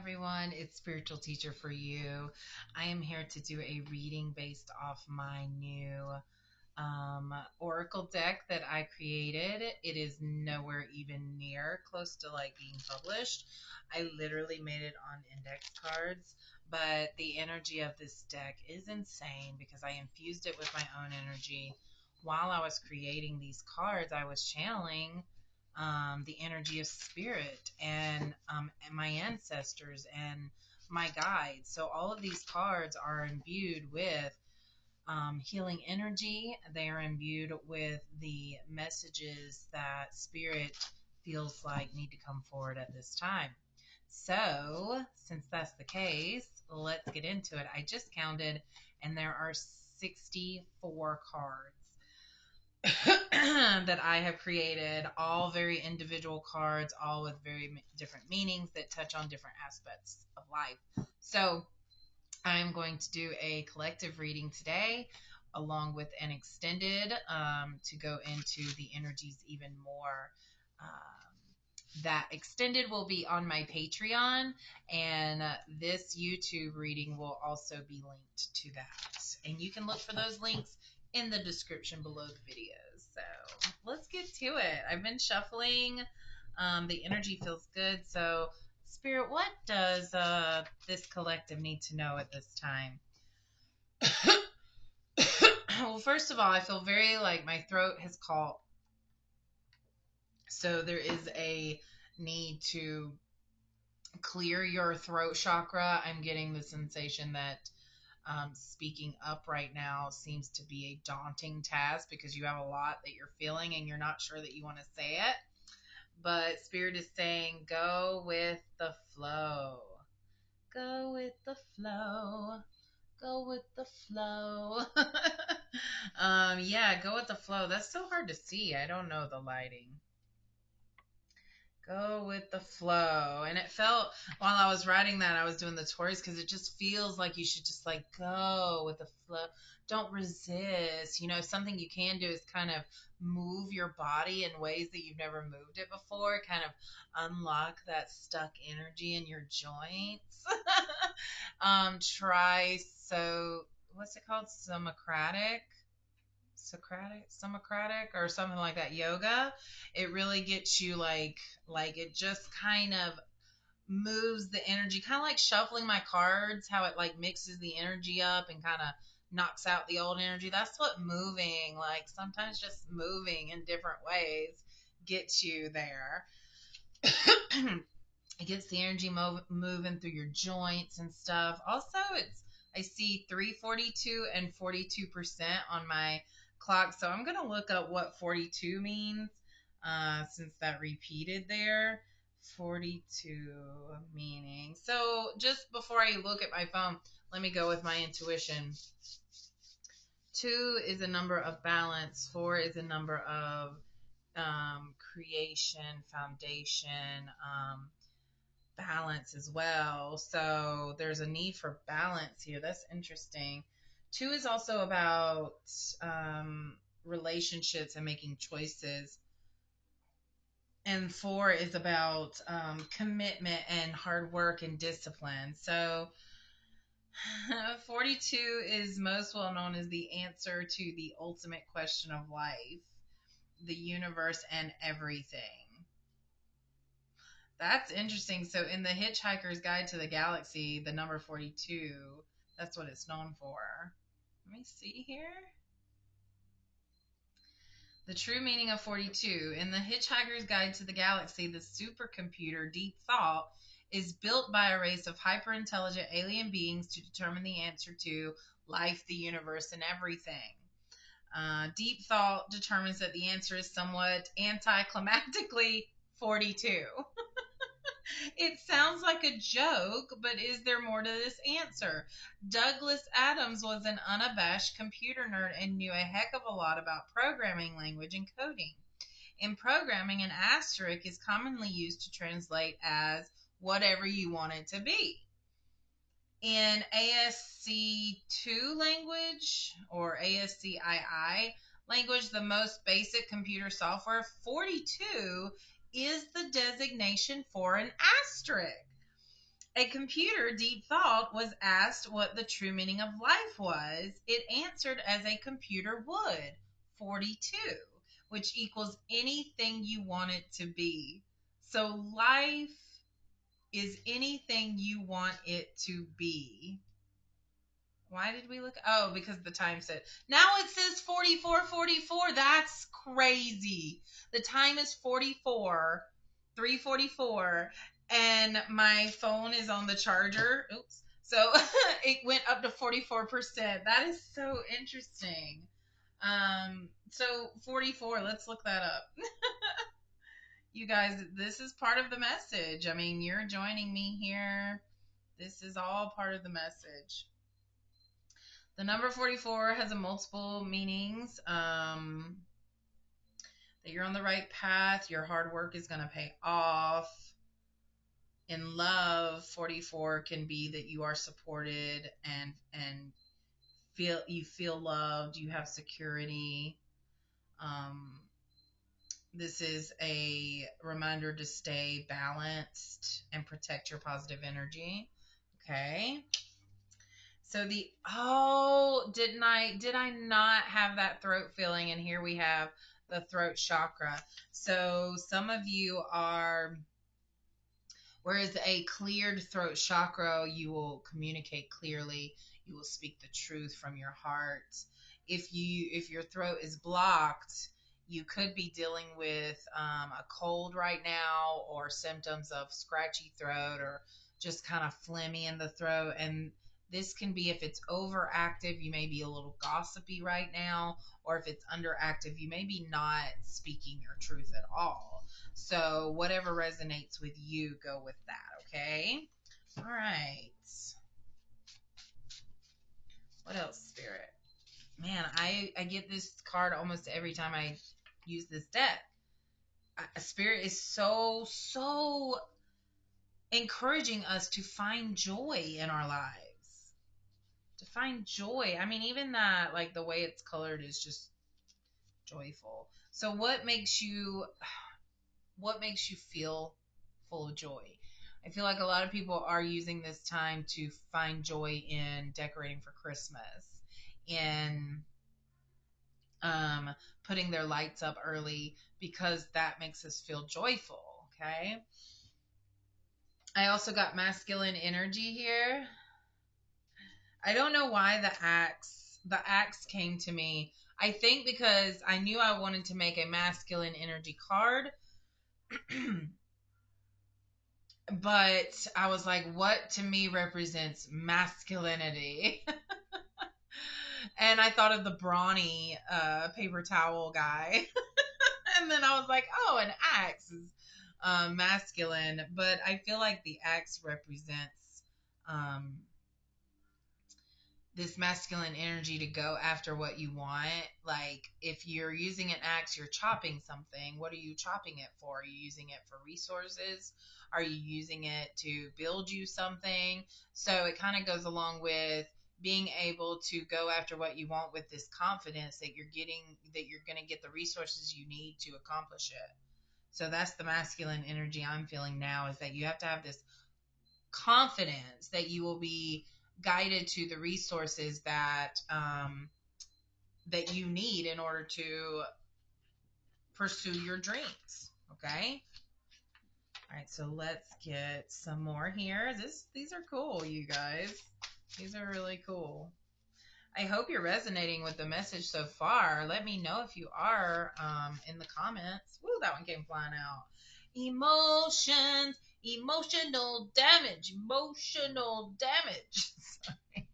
everyone. It's Spiritual Teacher for You. I am here to do a reading based off my new Oracle deck that I created. It is nowhere even near close to like being published. I literally made it on index cards, but the energy of this deck is insane because I infused it with my own energy. While I was creating these cards, I was channeling the energy of spirit and my ancestors and my guides. So all of these cards are imbued with healing energy. They are imbued with the messages that spirit feels like need to come forward at this time. So, since that's the case, let's get into it. I just counted, and there are 64 cards that I have created, all very individual cards, all with very different meanings that touch on different aspects of life. So, I'm going to do a collective reading today, along with an extended to go into the energies even more. That extended will be on my Patreon, and this YouTube reading will also be linked to that. And you can look for those links in the description below the video. So let's get to it. I've been shuffling. The energy feels good. So, Spirit, what does this collective need to know at this time? Well, first of all, I feel very like my throat has caught. So there is a need to clear your throat chakra. I'm getting the sensation that speaking up right now seems to be a daunting task because you have a lot that you're feeling and you're not sure that you want to say it. But Spirit is saying, go with the flow. Go with the flow. Go with the flow. Yeah, go with the flow. That's so hard to see. I don't know the lighting. Go with the flow. And it felt, while I was writing that, I was doing the Taurus because it just feels like you should just like go with the flow. Don't resist. You know, something you can do is kind of move your body in ways that you've never moved it before, kind of unlock that stuck energy in your joints. Try, so what's it called? Socratic or something like that, yoga. It really gets you like it just kind of moves the energy, kind of like shuffling my cards, how it like mixes the energy up and kind of knocks out the old energy. That's what moving, like sometimes just moving in different ways gets you there. It gets the energy moving through your joints and stuff. Also, I see 342 and 42% on my clock, so I'm gonna look up what 42 means since that repeated there. 42 meaning. So just before I look at my phone, let me go with my intuition. 2 is a number of balance. 4 is a number of creation, foundation, balance as well. So there's a need for balance here. That's interesting. 2 is also about relationships and making choices. And 4 is about commitment and hard work and discipline. So 42 is most well known as the answer to the ultimate question of life, the universe, and everything. That's interesting. So in the Hitchhiker's Guide to the Galaxy, the number 42, that's what it's known for. Let me see here. The true meaning of 42. In the Hitchhiker's Guide to the Galaxy, the supercomputer Deep Thought is built by a race of hyper-intelligent alien beings to determine the answer to life, the universe, and everything. Deep Thought determines that the answer is somewhat anticlimactically 42. It sounds like a joke, but is there more to this answer? Douglas Adams was an unabashed computer nerd and knew a heck of a lot about programming language and coding. In programming, an asterisk is commonly used to translate as whatever you want it to be. In ASC2 language, or ASCII language, the most basic computer software, 42 is the designation for an asterisk. A computer, deep thought, was asked what the true meaning of life was. It answered as a computer would, 42, which equals anything you want it to be. So life is anything you want it to be. Why did we look? Oh, because the time said. Now it says 44:44. That's crazy. The time is 44, 3:44, and my phone is on the charger. Oops. So it went up to 44%. That is so interesting. So 44, let's look that up. You guys, this is part of the message. I mean, you're joining me here. This is all part of the message. The number 44 has a multiple meanings. That you're on the right path, your hard work is going to pay off. In love, 44 can be that you are supported and feel loved, you have security. Um, this is a reminder to stay balanced and protect your positive energy. Okay. So did I not have that throat feeling? And here we have the throat chakra. So some of you are, whereas a cleared throat chakra, you will communicate clearly. You will speak the truth from your heart. If your throat is blocked, you could be dealing with a cold right now, or symptoms of scratchy throat, or just kind of phlegmy in the throat. And this can be, if it's overactive, you may be a little gossipy right now, or if it's underactive, you may be not speaking your truth at all. So whatever resonates with you, go with that, okay? All right. What else, Spirit? Man, I get this card almost every time I use this deck. Spirit is so encouraging us to find joy in our lives. To find joy. I mean, even that, like the way it's colored is just joyful. So what makes you feel full of joy? I feel like a lot of people are using this time to find joy in decorating for Christmas, in um, putting their lights up early, because that makes us feel joyful. Okay. I also got masculine energy here. I don't know why the axe came to me. I think because I knew I wanted to make a masculine energy card. But I was like, what to me represents masculinity? And I thought of the brawny paper towel guy. And then I was like, oh, an axe is masculine. But I feel like the axe represents um, this masculine energy to go after what you want. Like, if you're using an axe, you're chopping something. What are you chopping it for? Are you using it for resources? Are you using it to build you something? So it kind of goes along with being able to go after what you want with this confidence that you're going to get the resources you need to accomplish it. So that's the masculine energy I'm feeling now, is that you have to have this confidence that you will be guided to the resources that you need in order to pursue your dreams. Okay. All right. So let's get some more here. These are cool, you guys. These are really cool. I hope you're resonating with the message so far. Let me know if you are in the comments. Woo, that one came flying out. Emotions, emotional damage, emotional damage. Sorry.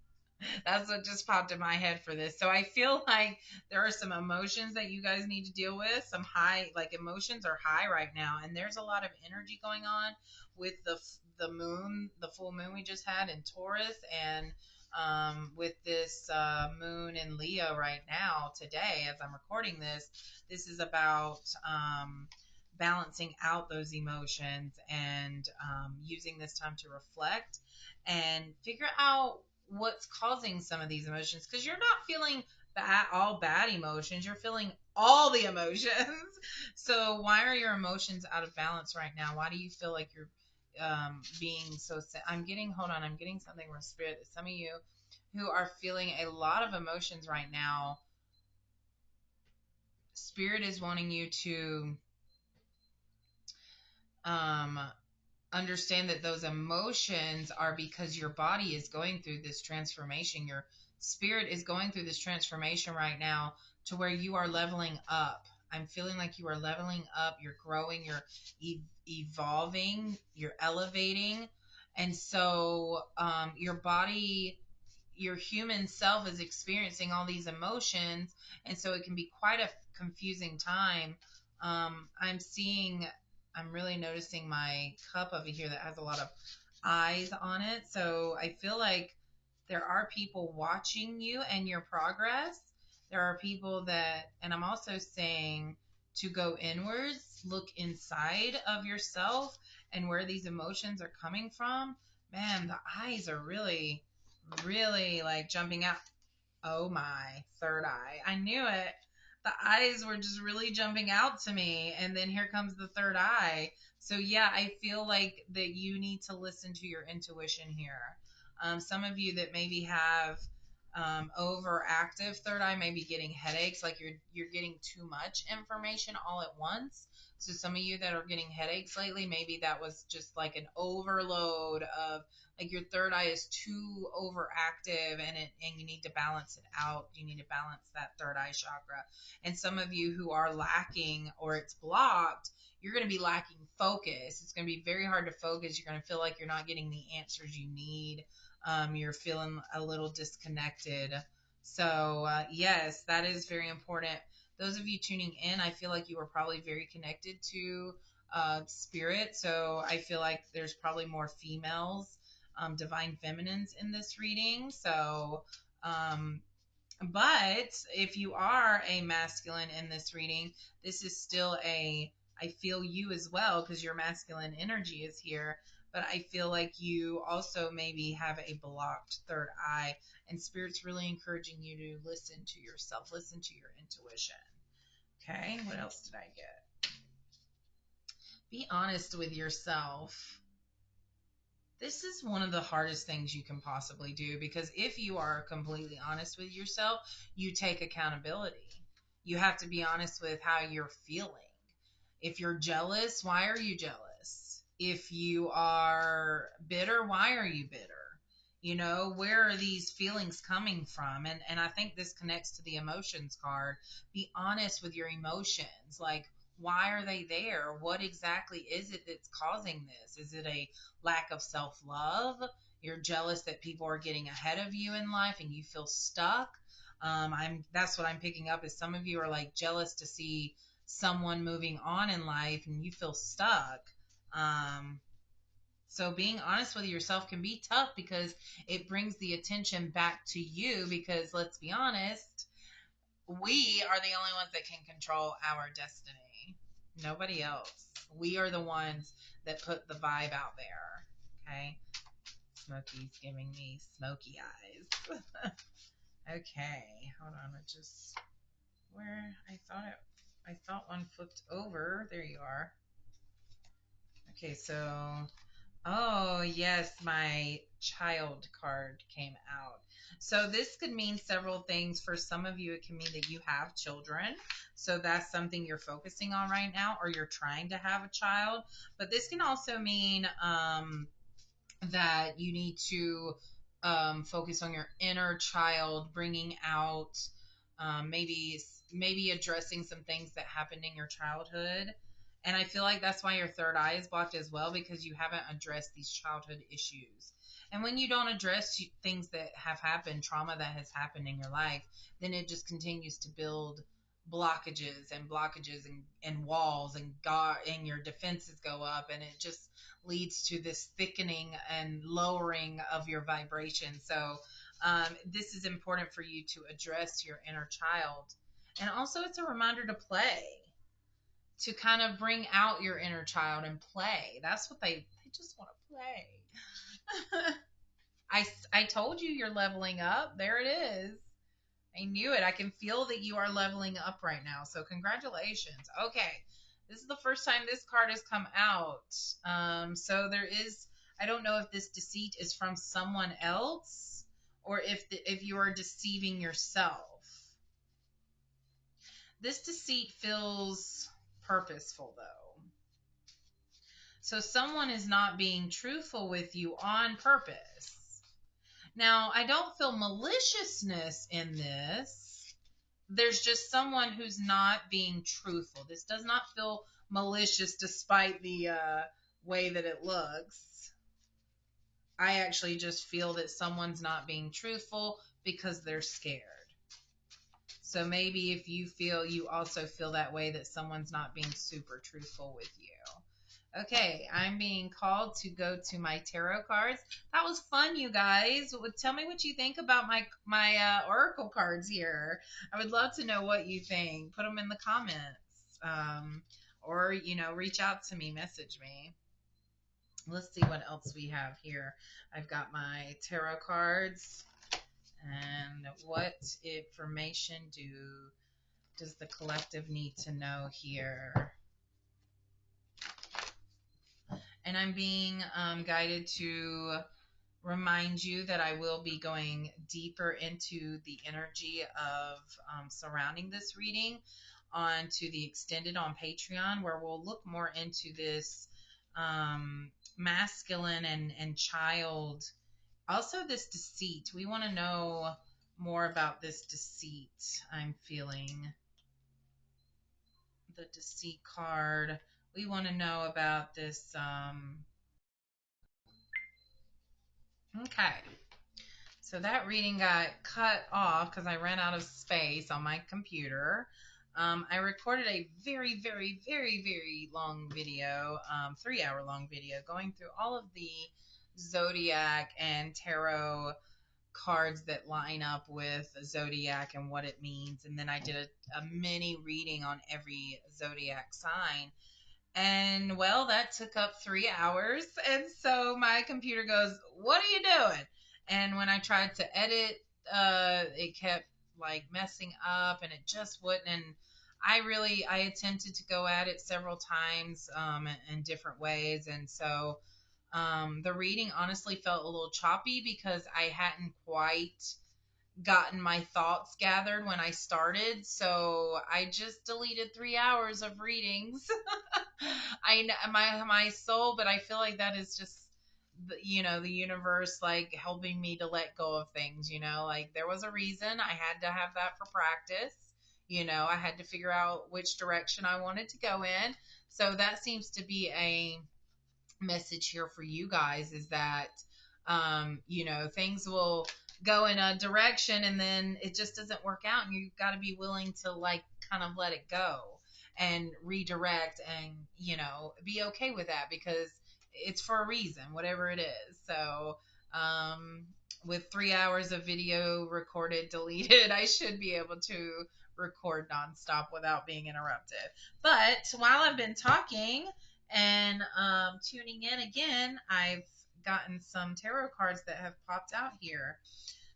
That's what just popped in my head for this. So I feel like there are some emotions that you guys need to deal with. Some high, like emotions are high right now, and there's a lot of energy going on with the moon, the full moon we just had in Taurus, and with this moon in Leo right now today, as I'm recording this. This is about balancing out those emotions and using this time to reflect and figure out what's causing some of these emotions, because you're not feeling all bad emotions, you're feeling all the emotions. So why are your emotions out of balance right now? Why do you feel like being so. I'm getting. Hold on. I'm getting something from spirit. Some of you who are feeling a lot of emotions right now, spirit is wanting you to um, understand that those emotions are because your body is going through this transformation. Your spirit is going through this transformation right now to where you are leveling up. I'm feeling like you are leveling up, you're growing, you're evolving, you're elevating. And so your body, your human self is experiencing all these emotions. And so it can be quite a confusing time. I'm seeing, I'm really noticing my cup over here that has a lot of eyes on it. So I feel like there are people watching you and your progress. There are people that, and I'm also saying to go inwards, look inside of yourself and where these emotions are coming from. Man, the eyes are really, really like jumping out. Oh my, third eye. I knew it. The eyes were just really jumping out to me. And then here comes the third eye. So, yeah, I feel like that you need to listen to your intuition here. Some of you that maybe have overactive third eye may be getting headaches, like you're getting too much information all at once. So some of you that are getting headaches lately, maybe that was just like an overload of like your third eye is too overactive and you need to balance it out. You need to balance that third eye chakra. And some of you who are lacking or it's blocked, you're going to be lacking focus. It's going to be very hard to focus. You're going to feel like you're not getting the answers you need. You're feeling a little disconnected. So, yes, that is very important. Those of you tuning in, I feel like you are probably very connected to spirit. So, I feel like there's probably more females, divine feminines in this reading. So, um, but if you are a masculine in this reading, this is still I feel you as well because your masculine energy is here. But I feel like you also maybe have a blocked third eye, and Spirit's really encouraging you to listen to yourself, listen to your intuition. Okay, what else did I get? Be honest with yourself. This is one of the hardest things you can possibly do because if you are completely honest with yourself, you take accountability. You have to be honest with how you're feeling. If you're jealous, why are you jealous? If you are bitter, why are you bitter? You know, where are these feelings coming from? And I think this connects to the emotions card. Be honest with your emotions. Like, why are they there? What exactly is it that's causing this? Is it a lack of self love? You're jealous that people are getting ahead of you in life and you feel stuck. That's what I'm picking up is some of you are like jealous to see someone moving on in life and you feel stuck. Um, so being honest with yourself can be tough because it brings the attention back to you because let's be honest, we are the only ones that can control our destiny. Nobody else. We are the ones that put the vibe out there. Okay. Smokey's giving me smoky eyes. Okay. Hold on. It just where I thought one flipped over. There you are. Okay, so oh, yes, my child card came out. So this could mean several things. For some of you, it can mean that you have children. So that's something you're focusing on right now, or you're trying to have a child. But this can also mean that you need to focus on your inner child, bringing out maybe addressing some things that happened in your childhood. And I feel like that's why your third eye is blocked as well because you haven't addressed these childhood issues. And when you don't address things that have happened, trauma that has happened in your life, then it just continues to build blockages and walls and God and your defenses go up and it just leads to this thickening and lowering of your vibration. So this is important for you to address your inner child. And also it's a reminder to play, to kind of bring out your inner child and play. That's what they just want to play. I told you you're leveling up. There it is. I knew it. I can feel that you are leveling up right now. So congratulations. Okay. This is the first time this card has come out. So there is, I don't know if this deceit is from someone else or if you are deceiving yourself. This deceit feels purposeful though. So someone is not being truthful with you on purpose. Now, I don't feel maliciousness in this. There's just someone who's not being truthful. This does not feel malicious despite the way that it looks. I actually just feel that someone's not being truthful because they're scared. So maybe if you also feel that way, that someone's not being super truthful with you. Okay, I'm being called to go to my tarot cards. That was fun, you guys. Tell me what you think about my oracle cards here. I would love to know what you think. Put them in the comments, or reach out to me, message me. Let's see what else we have here. I've got my tarot cards, and what information does the collective need to know here? And I'm being guided to remind you that I will be going deeper into the energy of surrounding this reading onto the extended on Patreon, where we'll look more into this masculine and child. Also, this deceit. We want to know more about this deceit I'm feeling. The deceit card. We want to know about this. Okay. So that reading got cut off because I ran out of space on my computer. I recorded a very, very, very, very long video, 3-hour long video, going through all of the zodiac and tarot cards that line up with zodiac and what it means. And then I did a mini reading on every zodiac sign. And well, that took up 3 hours. And so my computer goes, "What are you doing?" And when I tried to edit, it kept like messing up and it just wouldn't. And I attempted to go at it several times in different ways. And so the reading honestly felt a little choppy because I hadn't quite gotten my thoughts gathered when I started. So I just deleted 3 hours of readings. I my soul, but I feel like that is just the universe like helping me to let go of things. Like there was a reason I had to have that for practice. I had to figure out which direction I wanted to go in. So that seems to be a message here for you guys, is that things will go in a direction and then it just doesn't work out, and you've got to be willing to like kind of let it go and redirect, and be okay with that because it's for a reason, whatever it is. So with 3 hours of video recorded, deleted, I should be able to record nonstop without being interrupted. But while I've been talking and tuning in again, I've gotten some tarot cards that have popped out here.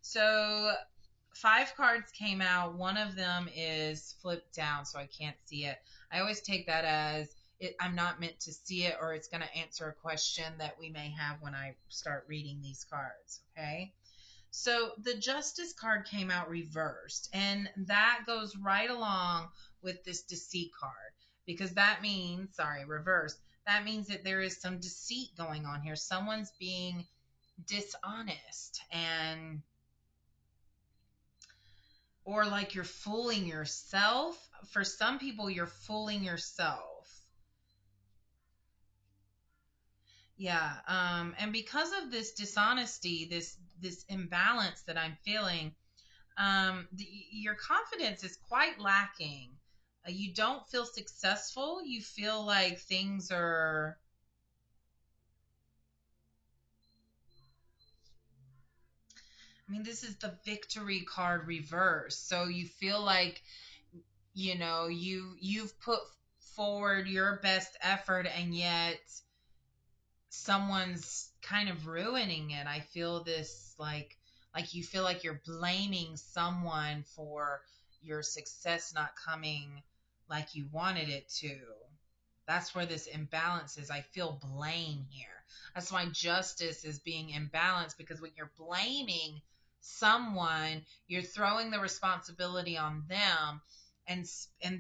So 5 cards came out. One of them is flipped down, so I can't see it. I always take that as I'm not meant to see it, or it's going to answer a question that we may have when I start reading these cards, okay? So the Justice card came out reversed, and that goes right along with this deceit card, because that means, reversed, that means that there is some deceit going on here. Someone's being dishonest, or like you're fooling yourself. For some people, you're fooling yourself. Yeah. And because of this dishonesty, this imbalance that I'm feeling, your confidence is quite lacking. You don't feel successful. You feel like things are. I mean, this is the victory card reverse. So you feel like you've put forward your best effort, and yet someone's kind of ruining it. I feel this like you feel like you're blaming someone for your success not coming like you wanted it to. That's where this imbalance is. I feel blame here. That's why justice is being imbalanced, because when you're blaming someone, you're throwing the responsibility on them. And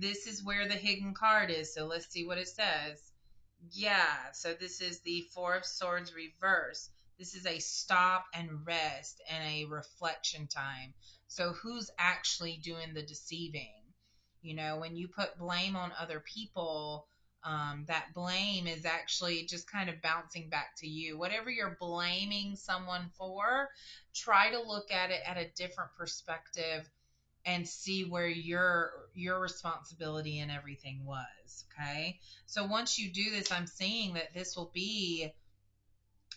this is where the hidden card is. So let's see what it says. Yeah, so this is the Four of Swords reverse. This is a stop and rest and a reflection time. So who's actually doing the deceiving? When you put blame on other people, that blame is actually just kind of bouncing back to you. Whatever you're blaming someone for, try to look at it at a different perspective and see where your responsibility and everything was. Okay, so once you do this, I'm seeing that this will be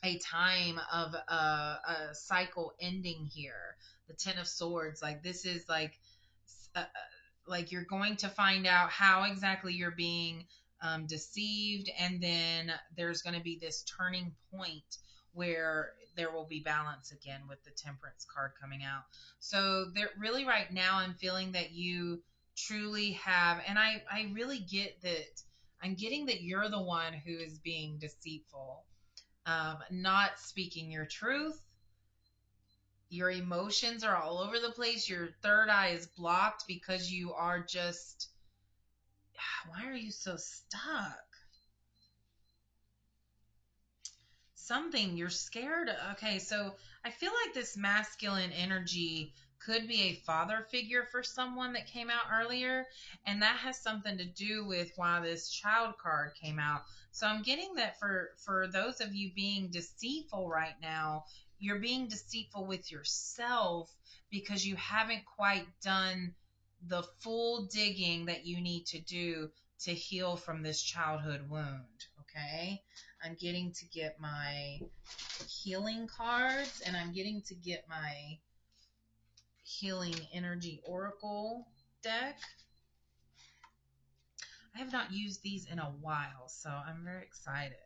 a time of a cycle ending here. The Ten of Swords, like this is like you're going to find out how exactly you're being deceived, and then there's going to be this turning point where there will be balance again with the Temperance card coming out. So there, really, right now, I'm feeling that you truly have, and I really get that. I'm getting that you're the one who is being deceitful, not speaking your truth. Your emotions are all over the place. Your third eye is blocked because you are just, why are you so stuck? Something you're scared of. Okay, so I feel like this masculine energy could be a father figure for someone that came out earlier, and that has something to do with why this child card came out. So I'm getting that for those of you being deceitful right now, you're being deceitful with yourself because you haven't quite done the full digging that you need to do to heal from this childhood wound. Okay, I'm getting to get my healing cards, and I'm getting to get my healing energy oracle deck. I have not used these in a while, so I'm very excited.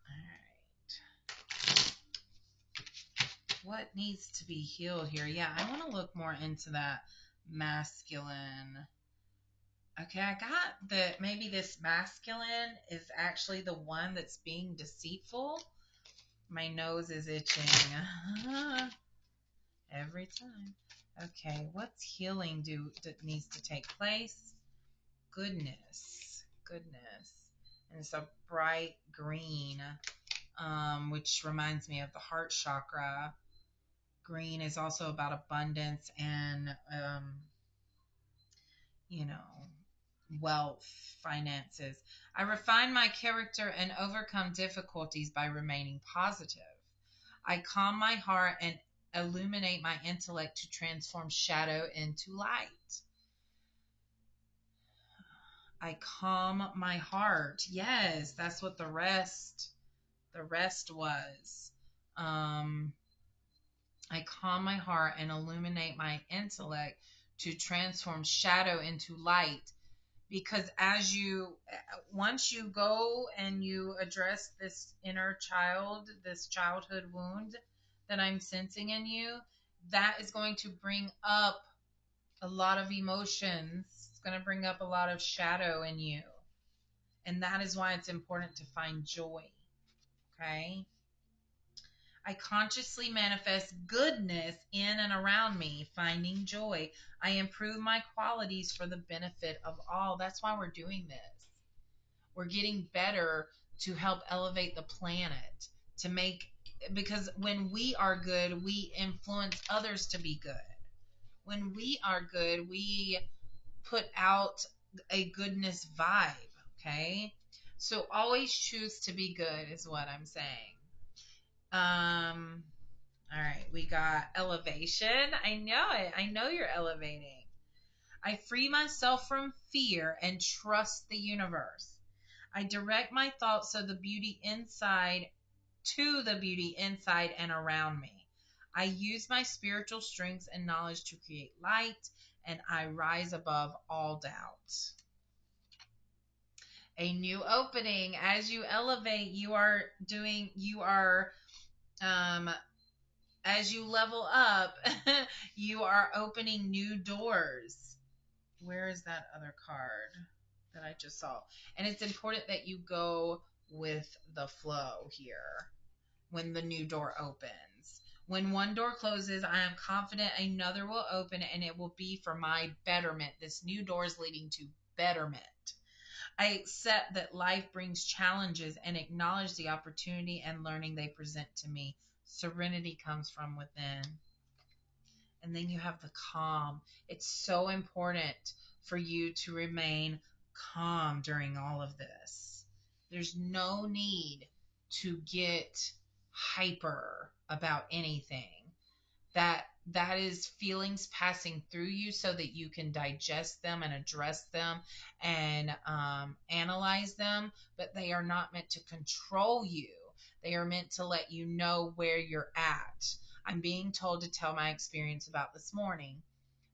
All right. What needs to be healed here? Yeah, I want to look more into that masculine. Okay, I got that maybe this masculine is actually the one that's being deceitful. My nose is itching. Every time. Okay, what's healing that needs to take place? Goodness. And it's a bright green, which reminds me of the heart chakra. Green is also about abundance and, you know, wealth, finances. I refine my character and overcome difficulties by remaining positive. I calm my heart and illuminate my intellect to transform shadow into light. I calm my heart. Yes, that's what the rest was. Um, I calm my heart and illuminate my intellect to transform shadow into light. Because once you go and you address this inner child, this childhood wound that I'm sensing in you, that is going to bring up a lot of emotions. It's going to bring up a lot of shadow in you. And that is why it's important to find joy. Okay? I consciously manifest goodness in and around me, finding joy. I improve my qualities for the benefit of all. That's why we're doing this. We're getting better to help elevate the planet, because when we are good, we influence others to be good. When we are good, we put out a goodness vibe, okay? So always choose to be good is what I'm saying. All right, we got elevation. I know it. I know you're elevating. I free myself from fear and trust the universe. I direct my thoughts to the beauty inside and around me. I use my spiritual strengths and knowledge to create light, and I rise above all doubt. A new opening. As you elevate, um, as you level up, you are opening new doors. Where is that other card? that I just saw. And it's important that you go with the flow here when the new door opens. When one door closes, I am confident another will open and it will be for my betterment. This new door is leading to betterment. I accept that life brings challenges and acknowledge the opportunity and learning they present to me. Serenity comes from within. And then you have the calm. It's so important for you to remain calm during all of this. There's no need to get hyper about anything. That is feelings passing through you so that you can digest them and address them and analyze them, but they are not meant to control you. They are meant to let you know where you're at. I'm being told to tell my experience about this morning.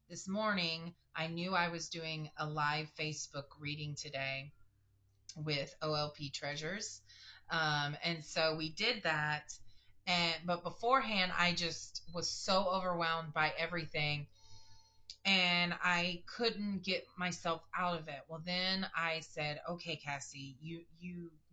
This morning, I knew I was doing a live Facebook reading today with OLP Treasures. And so we did that. But beforehand, I just was so overwhelmed by everything and I couldn't get myself out of it. Well, then I said, "Okay, Cassie,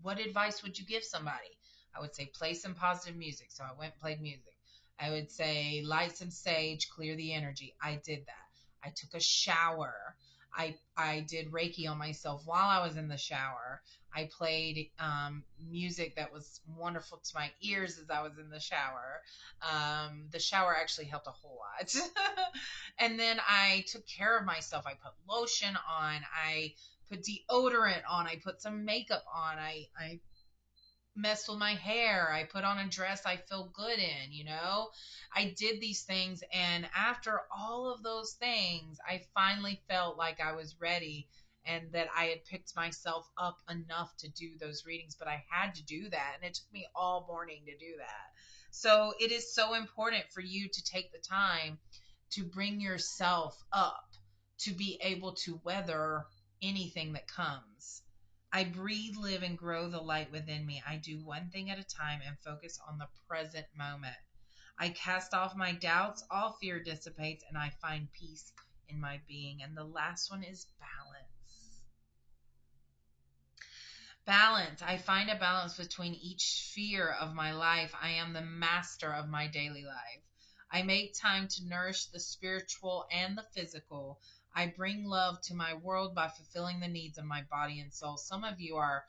what advice would you give somebody?" I would say, "Play some positive music." So I went and played music. I would say, "Light some sage, clear the energy." I did that. I took a shower. I did Reiki on myself while I was in the shower. I played music that was wonderful to my ears as I was in the shower. The shower actually helped a whole lot. And then I took care of myself. I put lotion on. I put deodorant on. I put some makeup on. I messed with my hair. I put on a dress I feel good in. I did these things. And after all of those things, I finally felt like I was ready and that I had picked myself up enough to do those readings. But I had to do that. And it took me all morning to do that. So it is so important for you to take the time to bring yourself up to be able to weather anything that comes. I breathe, live, and grow the light within me. I do one thing at a time and focus on the present moment. I cast off my doubts, all fear dissipates, and I find peace in my being. And the last one is balance. Balance. I find a balance between each sphere of my life. I am the master of my daily life. I make time to nourish the spiritual and the physical. I bring love to my world by fulfilling the needs of my body and soul. Some of you are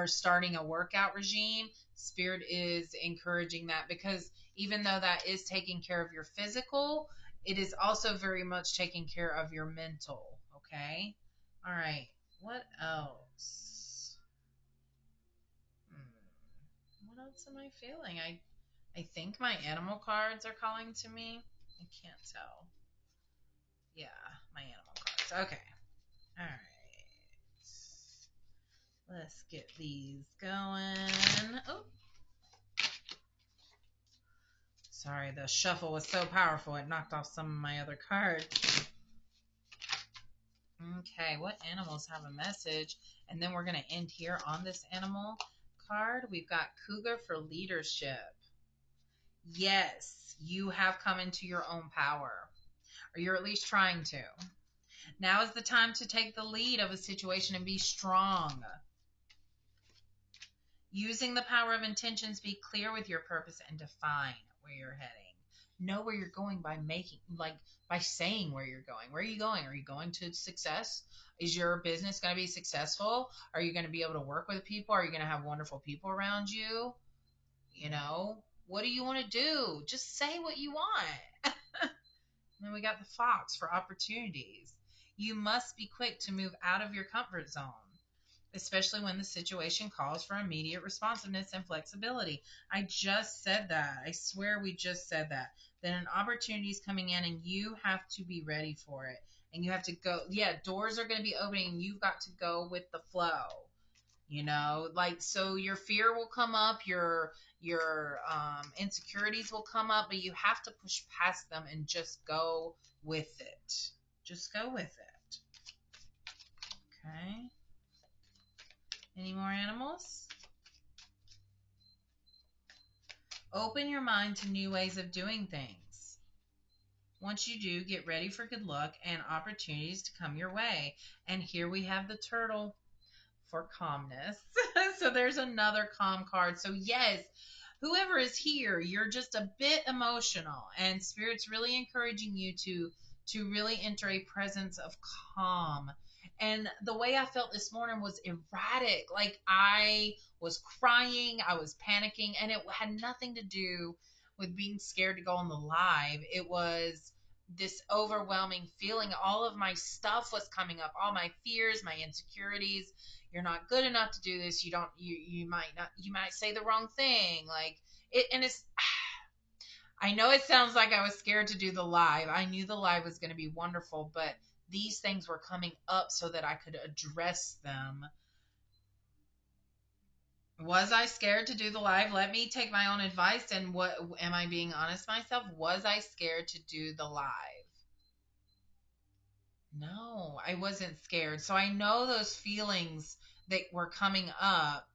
starting a workout regime. Spirit is encouraging that because even though that is taking care of your physical, it is also very much taking care of your mental. Okay? All right. What else? What else am I feeling? I think my animal cards are calling to me. I can't tell. Yeah, my animal cards. Okay. All right. Let's get these going. Oh, sorry. The shuffle was so powerful it knocked off some of my other cards. Okay, what animals have a message? And then we're going to end here on this animal card. We've got Cougar for leadership. Yes, you have come into your own power, or you're at least trying to. Now is the time to take the lead of a situation and be strong. Using the power of intentions, be clear with your purpose and define where you're heading. Know where you're going by saying where you're going. Where are you going? Are you going to success? Is your business going to be successful? Are you going to be able to work with people? Are you going to have wonderful people around you? What do you want to do? Just say what you want. Then we got the fox for opportunities. You must be quick to move out of your comfort zone, especially when the situation calls for immediate responsiveness and flexibility. I just said that. I swear we just said that. Then an opportunity is coming in and you have to be ready for it. And you have to go. Yeah, doors are going to be opening and you've got to go with the flow. So your fear will come up, your insecurities will come up, but you have to push past them and just go with it. Just go with it. Okay. Any more animals? Open your mind to new ways of doing things. Once you do, get ready for good luck and opportunities to come your way. And here we have the turtle. for calmness. So there's another calm card. So yes, whoever is here, you're just a bit emotional, and Spirit's really encouraging you to really enter a presence of calm. And the way I felt this morning was erratic. Like I was crying, I was panicking, and it had nothing to do with being scared to go on the live. It was this overwhelming feeling. All of my stuff was coming up, all my fears, my insecurities. You're not good enough to do this. You might not, you might say the wrong thing. Like it, and it's, I know it sounds like I was scared to do the live. I knew the live was going to be wonderful, but these things were coming up so that I could address them. Was I scared to do the live? Let me take my own advice. And what am I being honest with myself? Was I scared to do the live? No, I wasn't scared. So I know those feelings that were coming up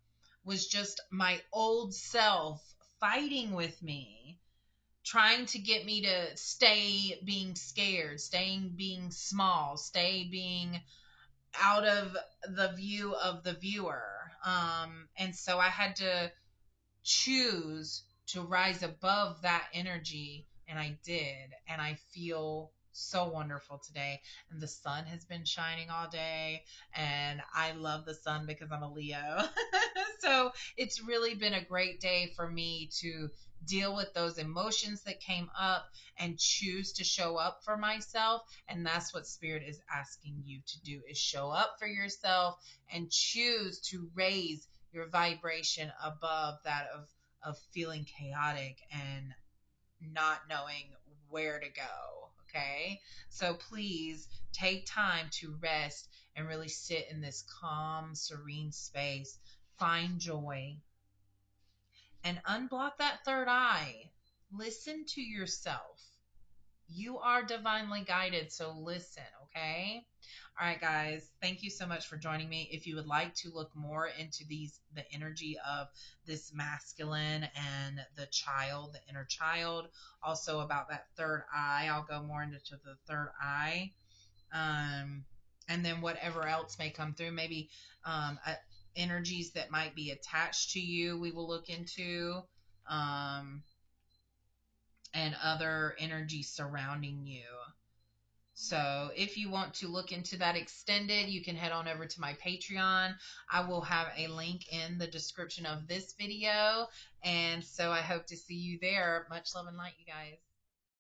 was just my old self fighting with me, trying to get me to stay being scared, staying being small, stay being out of the view of the viewer. And so I had to choose to rise above that energy, and I did, and I feel so wonderful today. And the sun has been shining all day, and I love the sun because I'm a Leo. So it's really been a great day for me to deal with those emotions that came up and choose to show up for myself. And that's what Spirit is asking you to do, is show up for yourself and choose to raise your vibration above that of feeling chaotic and not knowing where to go. Okay, so please take time to rest and really sit in this calm, serene space. Find joy and unblock that third eye. Listen to yourself. You are divinely guided, so listen, okay? All right, guys, thank you so much for joining me. If you would like to look more into the energy of this masculine and the child, the inner child, also about that third eye, I'll go more into the third eye. Um, and then whatever else may come through, maybe energies that might be attached to you, we will look into. Um, and other energies surrounding you. So if you want to look into that extended, you can head on over to my Patreon. I will have a link in the description of this video. And so I hope to see you there. Much love and light, you guys.